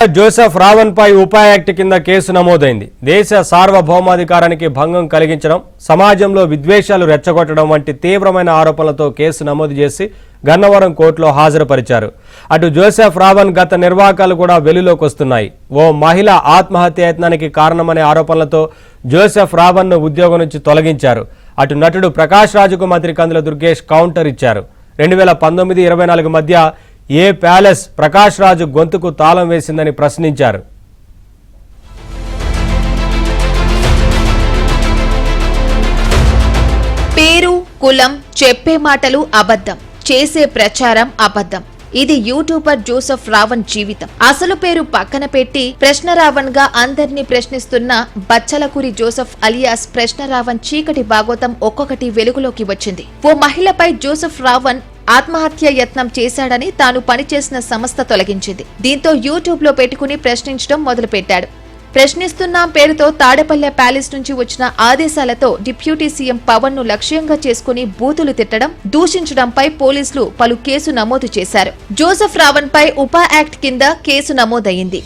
Joseph Raavan పై ఉపా act కింద case నమోదైంది. దేశ సార్వభౌమాధికారానికి భంగం కలిగించడం, సమాజంలో విద్వేషాలు రెచ్చగొట్టడం వంటి తీవ్రమైన ఆరోపణలతో కేసు నమోదు చేసి గన్నవరం కోర్టులో హాజరుపరిచారు. అటు జోసెఫ్ రావణ్ గత నిర్వాకాలు కూడా వెలుగులోకి వస్తున్నాయి. ఓ మహిళ ఆత్మహత్య యత్నానికి కారణమనే ఆరోపణలతో జోసెఫ్ రావణ్ ను ఉద్యోగం నుంచి తొలగించారు. అటు నటుడు ప్రకాష్ రాజుకు మంత్రి కందుల దుర్గేష్ కౌంటర్ ఇచ్చారు. 2019-24 మధ్య ఏ ప్యాలెస్ ప్రకాష్ రాజు గొంతుకు తాళం వేసిందని ప్రశ్నించారు. పేరు, కులం, చెప్పే మాటలు అబద్ధం, చేసే ప్రచారం అబద్ధం. ఇది యూట్యూబర్ జోసెఫ్ రావణ్ జీవితం. అసలు పేరు పక్కన పెట్టి ప్రశ్న రావణ్ గా అందరినీ ప్రశ్నిస్తున్న బచ్చలకురి జోసెఫ్ అలియాస్ ప్రశ్న రావణ్ చీకటి భాగోతం ఒక్కొక్కటి వెలుగులోకి వచ్చింది. ఓ మహిళపై జోసెఫ్ రావణ్ ఆత్మహత్య యత్నం చేశాడని తాను పనిచేసిన సంస్థ తొలగించింది. దీంతో యూట్యూబ్ లో పెట్టుకుని ప్రశ్నించడం మొదలుపెట్టాడు. ప్రశ్నిస్తున్న పేరుతో తాడేపల్లె ప్యాలెస్ నుంచి వచ్చిన ఆదేశాలతో డిప్యూటీ సీఎం పవన్ ను లక్ష్యంగా చేసుకుని బూతులు తిట్టడం, దూషించడంపై పోలీసులు పలు కేసు నమోదు చేశారు. జోసెఫ్ రావణ్ పై ఉపా యాక్ట్ కింద కేసు నమోదయ్యింది.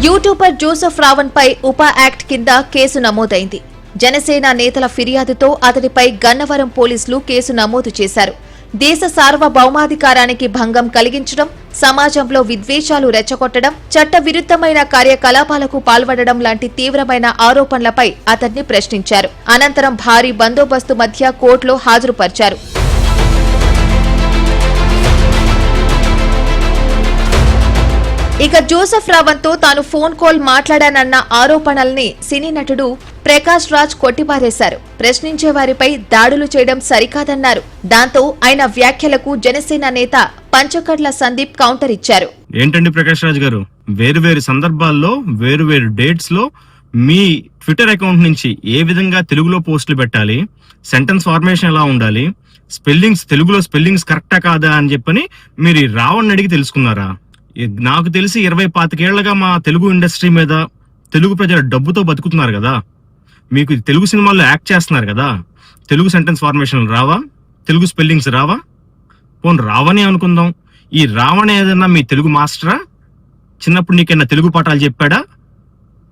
యూట్యూబర్ జోసెఫ్ రావణ్ పై ఉపా యాక్ట్ కింద కేసు నమోదైంది. జనసేన నేతల ఫిర్యాదుతో అతడిపై గన్నవరం పోలీసులు కేసు నమోదు చేశారు. దేశ సార్వభౌమాధికారానికి భంగం కలిగించడం, సమాజంలో విద్వేషాలు రెచ్చగొట్టడం, చట్ట విరుద్ధమైన కార్యకలాపాలకు పాల్పడడం లాంటి తీవ్రమైన ఆరోపణలపై అతన్ని ప్రశ్నించారు. అనంతరం భారీ బందోబస్తు మధ్య కోర్టులో హాజరుపరిచారు. ఇక జోసెఫ్ రావణ్ తో తాను ఫోన్ కాల్ మాట్లాడానన్న ఆరోపణల్ని సినీ నటుడు ప్రకాష్ రాజ్ కొట్టిపారేశారు. ప్రశ్నించే వారిపై దాడులు చేయడం సరికాదన్నారు. దాంతో ఆయన వ్యాఖ్యలకు జనసేన నేత పంచకర్ల సందీప్ కౌంటర్ ఇచ్చారు. ఏంటండి ప్రకాష్ రాజ్ గారు, వేరు సందర్భాల్లో వేరు డేట్స్ లో మీ ట్విట్టర్ అకౌంట్ నుంచి ఏ విధంగా తెలుగులో పోస్టులు పెట్టాలి, సెంటెన్స్ ఫార్మేషన్ ఎలా ఉండాలి, తెలుగులో స్పెల్లింగ్స్ కరెక్టా కాదా అని చెప్పని మీరు రావణ్ అడిగి తెలుసుకున్నారా? నాకు తెలిసి 20-25 ఏళ్లుగా మా తెలుగు ఇండస్ట్రీ మీద తెలుగు ప్రజల డబ్బుతో బతుకుతున్నారు కదా. మీకు తెలుగు సినిమాల్లో యాక్ట్ చేస్తున్నారు కదా. తెలుగు సెంటెన్స్ ఫార్మేషన్ రావా? తెలుగు స్పెల్లింగ్స్ రావా? పోనీ రావనే అనుకుందాం. ఈ రావణ ఏదన్నా మీ తెలుగు మాస్టరా? చిన్నప్పుడు నీకన్నా తెలుగు పాఠాలు చెప్పాడా?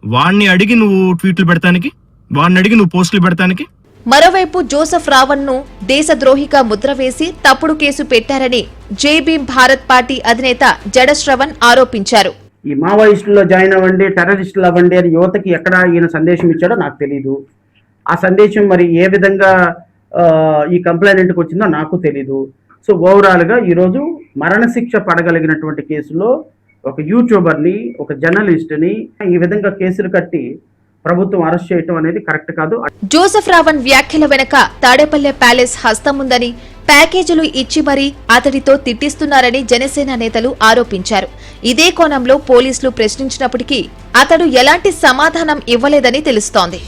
వాడిని అడిగి నువ్వు ట్వీట్లు పెడతానికి, వాడిని అడిగి నువ్వు పోస్టులు పెడతానికి. మరోవైపు జోసెఫ్ రావణ్ ను దేశద్రోహిగా ముద్ర వేసి తప్పుడు కేసు పెట్టారని జై భీమ్ భారత్ పార్టీ అధినేత జడశ్రవణ్ ఆరోపించారు. ఈ మావోయిస్టుల్లో జాయిన్ అవ్వండి, టెర్రరిస్టులు అవ్వండి అని యువతకి ఎక్కడ ఈయన సందేశం ఇచ్చాడో నాకు తెలీదు. ఆ సందేశం మరి ఏ విధంగా ఈ కంప్లైంట్కి వచ్చిందో నాకు తెలీదు. సో ఓవరాల్గా ఈరోజు మరణశిక్ష పడగలిగినటువంటి కేసులో ఒక యూట్యూబర్ని, ఒక జర్నలిస్ట్ని ఈ విధంగా కేసులు కట్టి ప్రభుత్వం అరెస్ట్ చేయటం అనేది కరెక్ట్ కాదు. జోసెఫ్ రావణ్ వ్యాఖ్యల వెనక తాడేపల్లె ప్యాలెస్ హస్తముందని, ప్యాకేజీలు ఇచ్చి మరీ అతడితో తిట్టిస్తున్నారని జనసేన నేతలు ఆరోపించారు. ఇదే కోణంలో పోలీసులు ప్రశ్నించినప్పటికీ అతడు ఎలాంటి సమాధానం ఇవ్వలేదని తెలుస్తోంది.